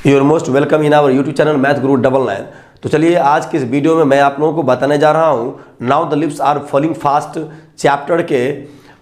Your most welcome in our YouTube channel math Guru 99। तो चलिए आज की इस वीडियो में मैं आप लोगों को बताने जा रहा हूँ now the leaves are falling fast chapter के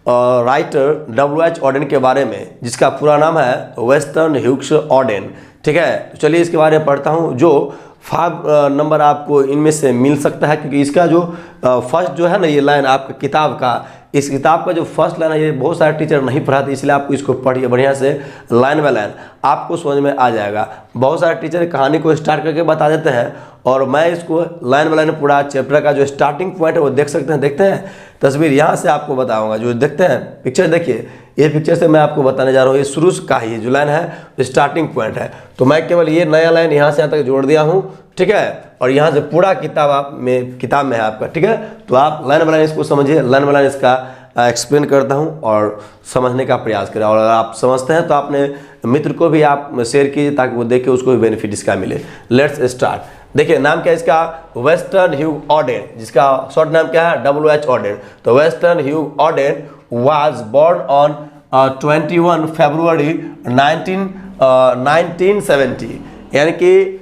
राइटर W.H. ऑडेन के बारे में, जिसका पूरा नाम है वेस्टर्न ह्यूग्स ऑडेन। ठीक है, तो चलिए इसके बारे में पढ़ता हूँ। जो 5 नंबर आपको इनमें से मिल सकता है, क्योंकि इसका जो फर्स्ट जो है ना ये लाइन आपका किताब का, इस किताब का जो फर्स्ट लाइन है ये बहुत सारे टीचर नहीं पढ़ाते, इसलिए आपको इसको पढ़िए बढ़िया से लाइन बाय लाइन, आपको समझ में आ जाएगा। बहुत सारे टीचर कहानी को स्टार्ट करके बता देते हैं और मैं इसको लाइन बाय लाइन पूरा चैप्टर का जो स्टार्टिंग पॉइंट है वो देख सकते हैं। देखते हैं तस्वीर, यहाँ से आपको बताऊंगा। जो देखते हैं पिक्चर, देखिए ये पिक्चर से मैं आपको बताने जा रहा हूँ। ये शुरू का ही जो लाइन है स्टार्टिंग पॉइंट है, तो मैं केवल ये नया लाइन यहाँ से यहाँ तक जोड़ दिया हूँ। ठीक है, और यहाँ से पूरा किताब में है आपका। ठीक है, तो आप लाइन बाय लाइन इसको समझिए, लाइन बाय लाइन इसका एक्सप्लेन करता हूँ और समझने का प्रयास करें। और अगर आप समझते हैं तो अपने मित्र को भी आप शेयर कीजिए ताकि वो देखे, उसको भी बेनिफिट इसका मिले। Let's start. देखिए नाम क्या है इसका, वेस्टर्न ह्यूग ऑडेन, जिसका शॉर्ट नाम क्या है W.H. ऑडेन। तो Wystan Hugh Auden was born on 21 फरवरी 1970, यानी कि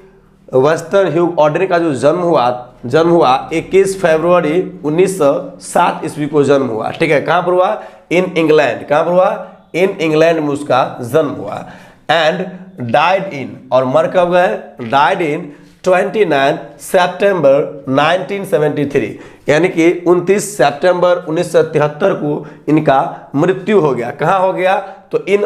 वेस्टर्न ह्यूग ऑडेन का जो जन्म हुआ 21 फरवरी 1907 ईस्वी को जन्म हुआ। ठीक है, कहाँ पर हुआ? In England. कहाँ पर हुआ? इन इंग्लैंड में उसका जन्म हुआ। एंड डाइड इन, और मर कब गए? डाइड इन 29 सितंबर 1973, यानी कि 29 सितंबर 1973 को इनका मृत्यु हो गया। कहाँ हो गया? तो इन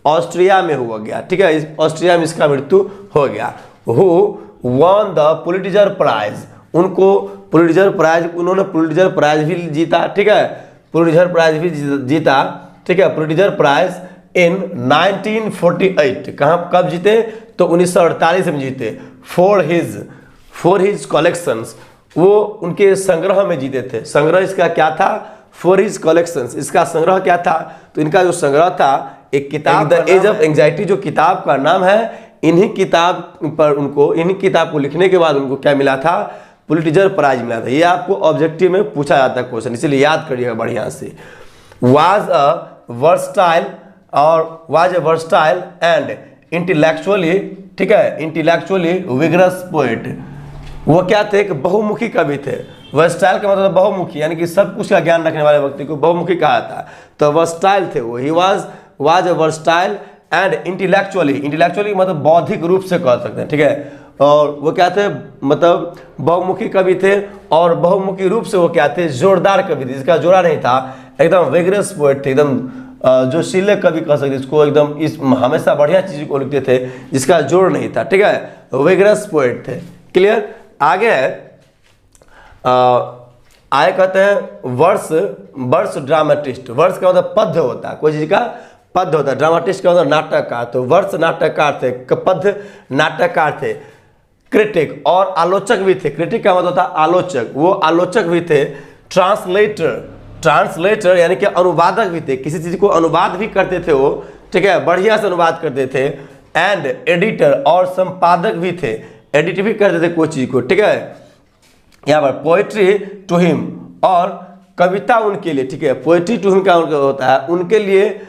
ऑस्ट्रिया में हुआ गया। ठीक है, इस ऑस्ट्रिया में इसका मृत्यु हो गया। Who won the Pulitzer prize, उन्होंने पुलिट्जर प्राइज भी जीता। ठीक है, पुलिट्जर प्राइज भी जीता। ठीक है, पुलिट्जर प्राइज इन 1948। कब जीते? तो 1948 में जीते। फॉर हिज कलेक्शंस, वो उनके संग्रह में जीते थे। संग्रह इसका क्या था? फॉर हिज कलेक्शंस, इसका संग्रह क्या था? तो इनका जो संग्रह था एक किताब, द एज ऑफ एंजाइटी, जो किताब का नाम है। इन्हीं किताब को लिखने के बाद उनको क्या मिला था? पुलिट्जर प्राइज मिला था। ये आपको ऑब्जेक्टिव में पूछा जाता है क्वेश्चन, इसलिए याद करिएगा बढ़िया से। Was a versatile and intellectually, ठीक है, इंटेलेक्चुअली विगरस पोएट। वो क्या थे? एक बहुमुखी कवि थे। वर्सटाइल का मतलब बहुमुखी, यानी कि सब कुछ का ज्ञान रखने वाले व्यक्ति को बहुमुखी कहा था। तो वर्सटाइल थे वो। He was a versatile and intellectually मतलब बौद्धिक रूप से कह सकते हैं। ठीक है, और वो क्या थे? मतलब बहुमुखी कवि थे, और बहुमुखी रूप से वो क्या थे? जोरदार कवि थे, जिसका जोड़ा नहीं था। एकदम विगरस पोएट थे, एकदम जो शीले कवि कह सकते, इसको एकदम हमेशा बढ़िया चीज को लिखते थे जिसका जोड़ नहीं था। ठीक है, विगरस पोएट थे। क्लियर? आगे आए कहते हैं वर्स ड्रामेटिस्ट। वर्स का मतलब पद्य होता है, कोई चीज का पद्य होता है। ड्रामेटिस्ट का मतलब नाटककार। तो वर्स नाटककार थे, पद्य नाटककार थे। क्रिटिक और आलोचक भी थे। क्रिटिक का मतलब होता है आलोचक, वो आलोचक भी थे। ट्रांसलेटर यानी कि अनुवादक भी थे, किसी चीज को अनुवाद भी करते थे वो। ठीक है, बढ़िया से अनुवाद करते थे। एंड एडिटर, और संपादक भी थे, एडिट भी करते थे कोई चीज को। ठीक है, यहाँ पर पोएट्री टू हिम, और कविता उनके लिए। ठीक है, पोएट्री टू हिम का होता है उनके लिए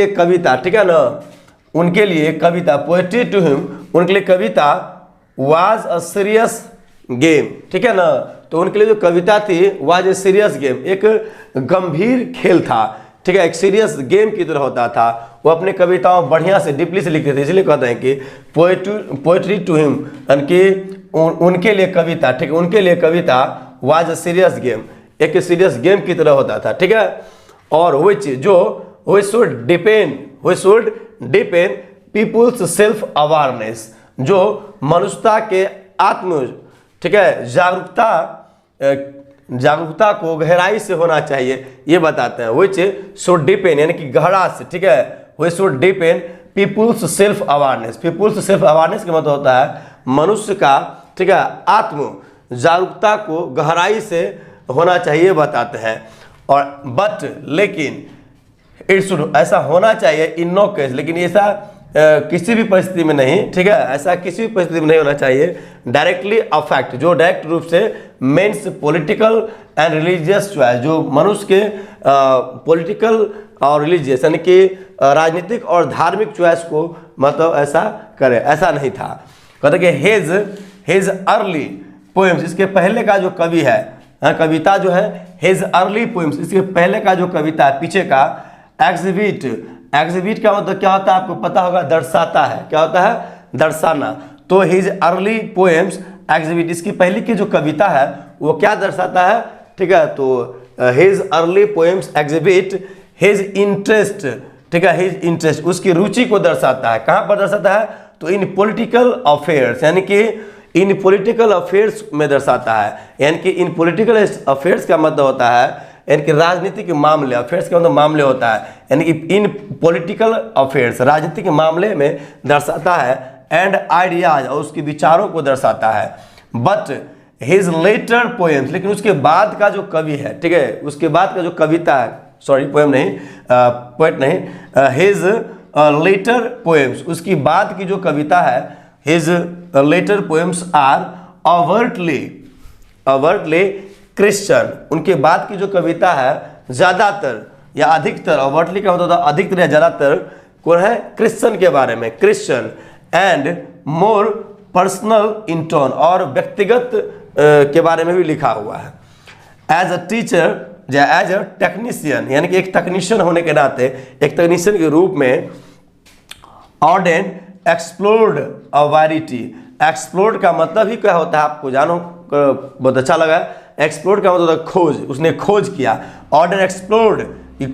कविता। ठीक है ना, उनके लिए कविता। पोएट्री टू हिम, उनके लिए कविता वाज अ सीरियस गेम। ठीक है ना, तो उनके लिए जो कविता थी वाज ए सीरियस गेम, एक गंभीर खेल था। ठीक है, एक सीरियस गेम की तरह होता था। वो अपने कविताओं बढ़िया से डीपली से लिखते थे, इसलिए कहते हैं कि पोएट्री टू हिम, यानी कि उनके लिए कविता। ठीक है, उनके लिए कविता वाज अ सीरियस गेम, एक सीरियस गेम की तरह होता था। ठीक है, और वही चीज जो we should depend people's self awareness, जो मनुष्यता के ठीक है जागरूकता को गहराई से होना चाहिए, ये बताते हैं। which should depend यानी कि गहरा से। ठीक है, we should depend people's self awareness का मतलब होता है मनुष्य का, ठीक है, आत्म जागरूकता को गहराई से होना चाहिए बताते हैं। और बट लेकिन इट शुड, ऐसा होना चाहिए इन नो केस, लेकिन ऐसा किसी भी परिस्थिति में नहीं। ठीक है, ऐसा किसी भी परिस्थिति में नहीं होना चाहिए। डायरेक्टली अफेक्ट, जो डायरेक्ट रूप से man's political and religious choice, जो मनुष्य के पॉलिटिकल और रिलीजियस यानी कि राजनीतिक और धार्मिक चॉइस को मतलब ऐसा करे, ऐसा नहीं था। कहते कि हिज अर्ली पोएम्स, इसके पहले का जो कवि है, कविता जो है हिज अर्ली पोएम्स, इसके पहले का जो कविता है पीछे का, एग्जिबिट का मतलब क्या होता है आपको पता होगा, दर्शाता है। क्या होता है? दर्शाना। तो हिज अर्ली पोएम्स एग्जिबिट, इसकी पहली की जो कविता है वो क्या दर्शाता है? ठीक है, तो his early poems exhibit his interest, ठीक है, हिज इंटरेस्ट, उसकी रुचि को दर्शाता है। कहाँ पर दर्शाता है? तो इन पॉलिटिकल अफेयर्स, यानी कि इन पॉलिटिकल अफेयर्स में दर्शाता है। यानी कि इन पॉलिटिकल अफेयर्स का मतलब होता है, यानी कि राजनीतिक मामले, अफेयर्स का मतलब मामले होता है, यानी कि इन पॉलिटिकल अफेयर्स, राजनीतिक मामले में दर्शाता है, एंड आइडियाज, और उसके विचारों को दर्शाता है। बट हिज लेटर पोएम्स, लेकिन उसके बाद का जो कवि है, ठीक है, उसके बाद का जो कविता है, सॉरी पोएम नहीं, पोएट नहीं, हिज लेटर पोएम्स, उसकी बाद की जो कविता है, his later poems are overtly Christian, उनके बाद की जो कविता है ज़्यादातर या अधिकतर, अवर्टली का मतलब होता है अधिकतर या ज़्यादातर, कौन है? क्रिश्चियन के बारे में, Christian, and more personal in tone, और व्यक्तिगत के बारे में भी लिखा हुआ है। एज अ टीचर या एज अ टेक्नीशियन, यानी कि एक टेक्नीशियन होने के नाते, एक टेक्नीशियन के रूप में, ordained explored a variety, explored का मतलब ही क्या होता है आपको जानो, बहुत अच्छा लगा। एक्सप्लोर्ड का मतलब होता है खोज, उसने खोज किया। ऑर्डेन एक्सप्लोर्ड,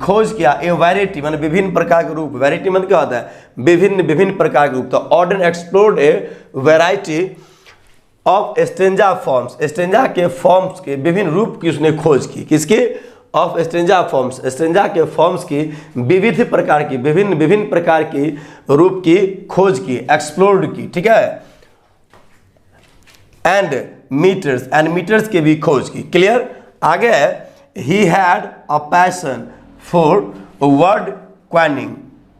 खोज किया, ए वैरायटी मतलब विभिन्न प्रकार के रूप, वैरायटी मतलब क्या होता है? विभिन्न प्रकार के रूप। तो ordained explored A variety of stanza forms, stanza के फॉर्म्स के विभिन्न रूप की उसने खोज की। किसके? ऑफ स्टेंजा फॉर्म्स, स्टेंजा के फॉर्म्स की विविध प्रकार की, विभिन्न प्रकार की रूप की खोज की, एक्सप्लोर्ड की, ठीक है। एंड मीटर्स के भी खोज की। क्लियर? आगे है, he had a passion for word coining,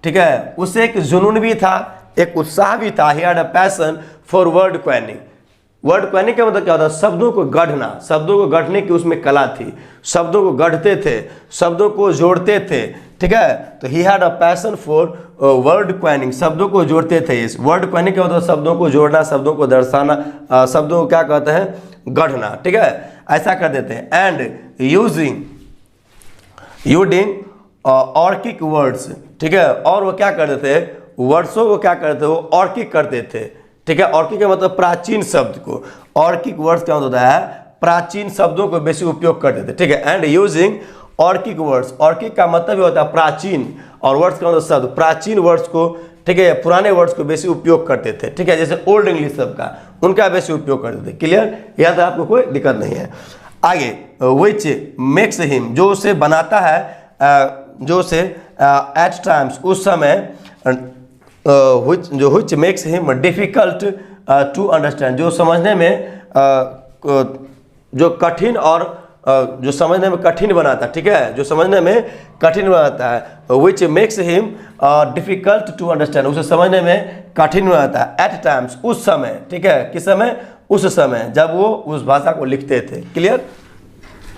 ठीक है, उसे एक जुनून भी था, एक उत्साह भी था। He had a passion for word coining. Word coining का मतलब क्या होता है? शब्दों को गढ़ना, शब्दों को गढ़ने की उसमें कला थी, शब्दों को गढ़ते थे, शब्दों को जोड़ते थे, ठीक है। तो he had a passion for word coining, शब्दों को जोड़ते थे। इस वर्ड क्वानिंग का मतलब शब्दों को जोड़ना, शब्दों को दर्शाना, शब्दों को क्या कहते हैं? गढ़ना, ठीक है, ऐसा कर देते हैं। एंड यूजिंग ऑर्किक वर्ड्स, ठीक है, और वो क्या करते थे? वर्ड्सों को क्या करते थे? वो ऑर्किक करते थे, ठीक है। ऑर्किक का मतलब प्राचीन शब्द को, ऑर्किक वर्ड्स क्या होता है? प्राचीन शब्दों को बेसी उपयोग करते थे, ठीक है। एंड यूजिंग ऑर्किक वर्ड्स, ऑर्किक का मतलब भी होता है प्राचीन, और वर्ड्स का मतलब शब्द, प्राचीन वर्ड्स को, ठीक है, पुराने वर्ड्स को बेसी उपयोग करते थे, ठीक है। जैसे ओल्ड इंग्लिश शब्द का, उनका बेसी उपयोग करते थे। क्लियर? यहाँ तक आपको कोई दिक्कत नहीं है। आगे, विच मेक्स हिम, जो उसे बनाता है, जो उसे एट टाइम्स, उस समय, which makes him difficult to understand, जो समझने में जो कठिन और जो समझने में कठिन बनाता है, ठीक है, जो समझने में कठिन बनाता है। which makes him difficult to understand, उसे समझने में कठिन बनाता है। at times, उस समय, ठीक है, किस समय? उस समय जब वो उस भाषा को लिखते थे। क्लियर?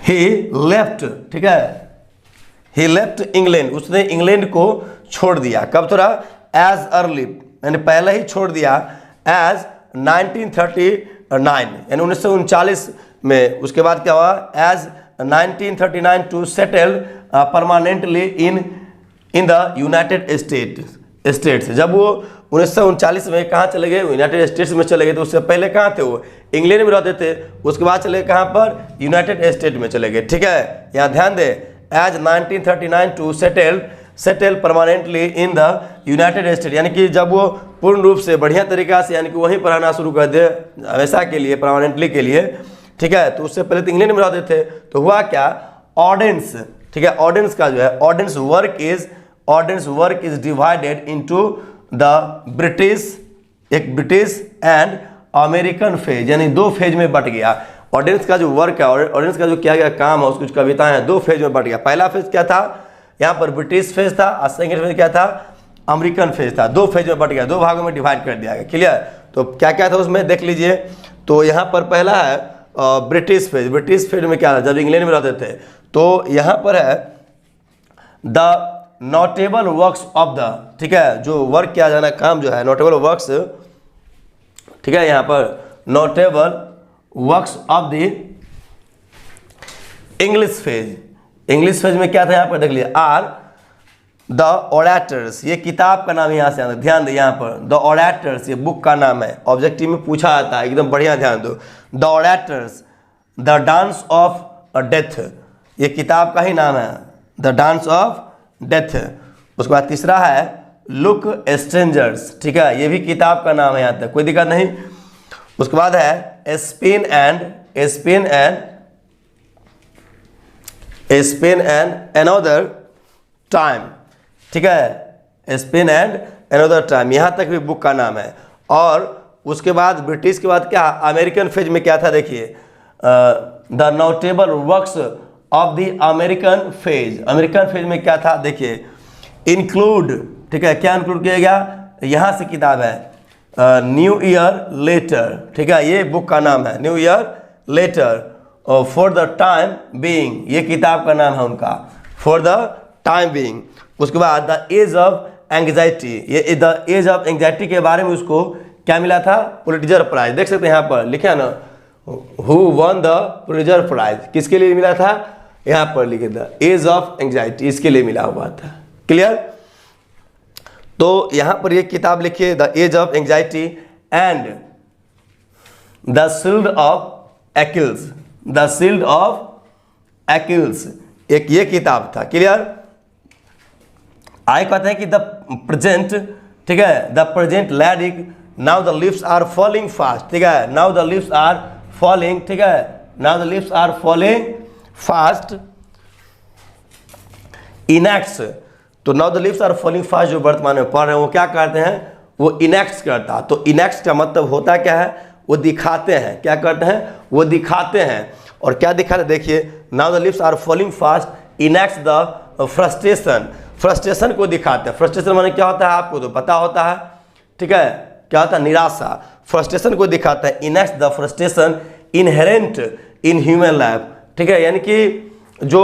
he left, ठीक है, he left England, उसने इंग्लैंड को छोड़ दिया। कब छोड़ा? एज अर्ली, यानी पहले ही छोड़ दिया, एज 1939, यानी 1939 में। उसके बाद क्या हुआ? As 1939 to settle permanently in the United States. जब वो 1939 में कहाँ चले गए? यूनाइटेड स्टेट्स में चले गए। तो उससे पहले कहाँ थे वो? इंग्लैंड में रहते थे। उसके बाद चले गए कहाँ पर? यूनाइटेड स्टेट में चले गए, ठीक है। यहाँ ध्यान दे, as 1939 to settle permanently in the United State, यानी कि जब वो पूर्ण रूप से बढ़िया तरीका से, यानी कि वहीं पर रहना शुरू कर दे हमेशा के लिए, परमानेंटली के लिए, ठीक है। तो उससे पहले तो इंग्लैंड में रहते थे। तो हुआ क्या? ऑर्डेंस, ठीक है, ऑर्डेंस का जो है, Auden's work is divided into the British, एक ब्रिटिश एंड अमेरिकन फेज, यानी दो फेज में बट गया। ऑर्डेंस का जो वर्क है, ऑर्डेंस का जो किया गया काम है, उसकी कुछ कविताएं हैं, दो फेज में बट गया। पहला फेज क्या था? यहाँ पर ब्रिटिश फेज था, और सेकेंड फेज क्या था? अमेरिकन फेज था। दो फेज में बट गया, दो भागों में डिवाइड कर दिया गया। क्लियर? तो क्या क्या था उसमें देख लीजिए। तो यहाँ पर पहला है ब्रिटिश फेज। ब्रिटिश फेज में क्या था? जब इंग्लैंड में रहते थे। तो यहाँ पर है the notable works of the, ठीक है, जो वर्क किया जाना काम जो है नोटेबल वर्क्स, ठीक है, यहाँ पर notable works of the English phase. English phase में क्या था यहाँ पर देख लीजिए, आर द ओरेटर्स, ये किताब का नाम यहाँ से आता है, ध्यान दे यहाँ पर द ओरेटर्स, ये बुक का नाम है, ऑब्जेक्टिव में पूछा जाता है, एकदम बढ़िया ध्यान दो। The orators, the dance of death, ये किताब का ही नाम है, द डांस ऑफ डेथ। उसके बाद तीसरा है लुक स्ट्रेंजर्स, ठीक है, ये भी किताब का नाम है, यहाँ तक कोई दिक्कत नहीं। उसके बाद है स्पेन एंड अनदर टाइम, ठीक है, स्पेन एंड अनदर टाइम, यहाँ तक भी बुक का नाम है। और उसके बाद ब्रिटिश के बाद क्या, अमेरिकन फेज में क्या था देखिए, the notable works of the American phase. American phase में क्या था देखिए, इंक्लूड, ठीक है, क्या इंक्लूड किया गया, यहाँ से किताब है न्यू ईयर लेटर, ठीक है, ये बुक का नाम है new year later. For the time being, ये किताब का नाम है उनका, फॉर द टाइम बीइंग। उसके बाद द एज ऑफ एंग्जाइटी, ये द एज ऑफ एंग्जाइटी के बारे में उसको क्या मिला था, पुलिट्जर प्राइज, देख सकते हैं यहाँ पर लिखा है ना, who won the Pulitzer prize, किसके लिए मिला था, यहाँ पर लिखे द एज ऑफ एंग्जाइटी, इसके लिए मिला हुआ था। क्लियर, तो यहाँ पर ये किताब लिखिए the age of anxiety and the shield of Achilles, the shield of Achilles, एक ये किताब था। क्लियर, आगे कहते हैं कि द प्रेजेंट, ठीक है, द प्रेजेंट लैडिक, now the leaves are falling fast, ठीक है, now the leaves are falling, ठीक है, now the leaves are falling fast enacts. तो now the leaves are falling fast जो वर्तमान में पढ़ रहे हैं वो क्या करते हैं, वो इनएक्ट्स करता है। तो इनएक्ट्स का मतलब होता क्या है, वो दिखाते हैं, क्या करते हैं, वो दिखाते हैं। और क्या दिखाते हैं देखिए, now the leaves are falling fast enacts the frustration, frustration को दिखाते हैं। फ्रस्ट्रेशन माने क्या होता है आपको तो पता होता है, ठीक है, क्या होता है, निराशा, फ्रस्ट्रेशन को दिखाता है। Enacts the frustration inherent in human life, ठीक है, यानी कि जो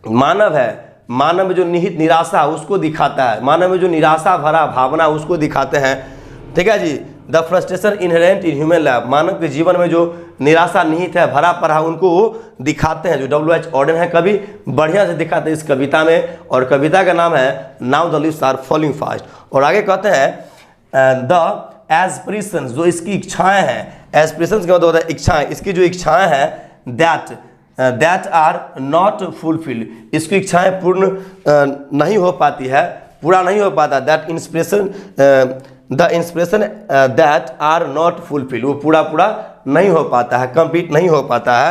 मानव है, मानव में जो निहित निराशा उसको दिखाता है, मानव में जो निराशा भरा भावना उसको दिखाते हैं, ठीक है जी। The frustration inherent in human life, मानव के जीवन में जो निराशा निहित है, भरा पड़ा, उनको दिखाते हैं, जो W.H. ऑर्डन है कवि बढ़िया से दिखाते हैं इस कविता में। और कविता का नाम है now the leaves are falling fast. और आगे कहते हैं द एस्पिरेशंस, जो इसकी इच्छाएं हैं, एस्पिरेशंस का मतलब होता है इच्छाएं, इसकी जो इच्छाएं हैं दैट आर नॉट फुलफिल्ड, इसकी इच्छाएं पूर्ण नहीं हो पाती है, पूरा नहीं हो पाता। That inspiration the inspiration that are not fulfilled, वो पूरा नहीं हो पाता है, कंप्लीट नहीं हो पाता है।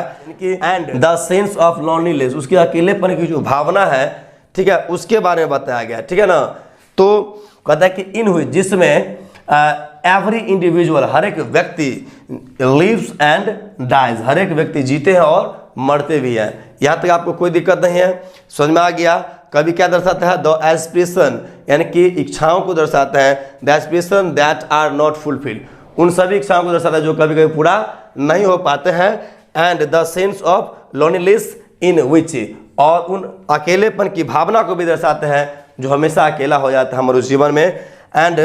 And the sense of loneliness, उसके अकेलेपन की जो भावना है, ठीक है, उसके बारे में बताया गया, ठीक है ना। तो कहता है कि इन हुई, जिसमें एवरी इंडिविजुअल, हर एक व्यक्ति, लिव्स एंड डाइज, हर एक व्यक्ति जीते हैं और मरते भी हैं। यहाँ तक आपको कोई दिक्कत नहीं है, समझ में आ गया। कभी क्या दर्शाता है, द एस्पिरेशन, यानी कि इच्छाओं को दर्शाता है, the aspiration that are not fulfilled, उन सभी इच्छाओं को दर्शाता है जो कभी कभी पूरा नहीं हो पाते हैं। And the sense of loneliness in which, और उन अकेलेपन की भावना को भी दर्शाते हैं जो हमेशा अकेला हो जाता है हमारे जीवन में। एंड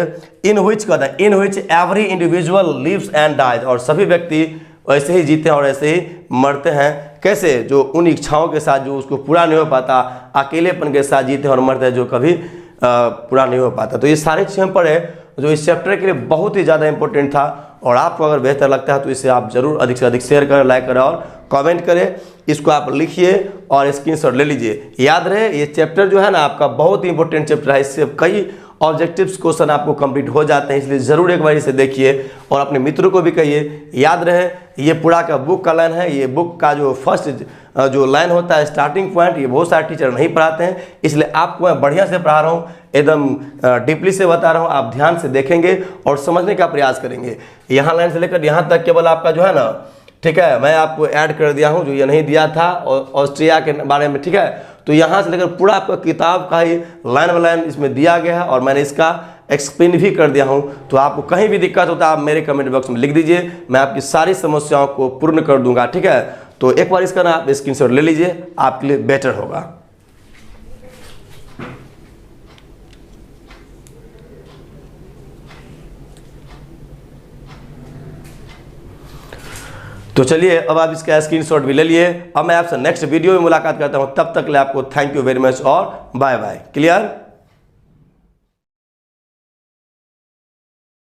इन विच कहता है, in which every individual lives and dies, और सभी व्यक्ति वैसे ही जीते हैं और ऐसे ही मरते हैं। कैसे, जो उन इच्छाओं के साथ जो उसको पूरा नहीं हो पाता, अकेलेपन के साथ जीते हैं और मरते हैं जो कभी पूरा नहीं हो पाता। तो ये सारे चीज़ें हम पढ़े जो इस चैप्टर के लिए बहुत ही ज़्यादा इंपॉर्टेंट था। और आपको अगर बेहतर लगता है तो इसे आप जरूर अधिक से अधिक शेयर करें, लाइक करें और कमेंट करें। इसको आप लिखिए और स्क्रीनशॉट ले लीजिए। याद रहे ये चैप्टर जो है ना आपका बहुत ही इंपॉर्टेंट चैप्टर है, इससे कई ऑब्जेक्टिव्स क्वेश्चन आपको कंप्लीट हो जाते हैं, इसलिए ज़रूर एक बार इसे देखिए और अपने मित्रों को भी कहिए। याद रहे ये पूरा का बुक का लाइन है, ये बुक का जो फर्स्ट जो लाइन होता है स्टार्टिंग पॉइंट, ये बहुत सारे टीचर नहीं पढ़ाते हैं, इसलिए आपको मैं बढ़िया से पढ़ा रहा हूँ, एकदम डीपली से बता रहा हूँ। आप ध्यान से देखेंगे और समझने का प्रयास करेंगे। यहाँ लाइन से लेकर यहाँ तक केवल आपका जो है ना, ठीक है, मैं आपको ऐड कर दिया हूँ जो ये नहीं दिया था ऑस्ट्रिया के बारे में, ठीक है। तो यहाँ से लेकर पूरा आपका किताब का ही लाइन बाय लाइन इसमें दिया गया है और मैंने इसका एक्सप्लेन भी कर दिया हूँ। तो आपको कहीं भी दिक्कत होता है आप मेरे कमेंट बॉक्स में लिख दीजिए, मैं आपकी सारी समस्याओं को पूर्ण कर दूंगा, ठीक है। तो एक बार इसका ना आप स्क्रीनशॉट ले लीजिए, आपके लिए बेटर होगा। तो चलिए अब आप इसका स्क्रीनशॉट भी ले लिए। अब मैं आपसे नेक्स्ट वीडियो में मुलाकात करता हूँ, तब तक के लिए आपको थैंक यू वेरी मच और बाय बाय। क्लियर।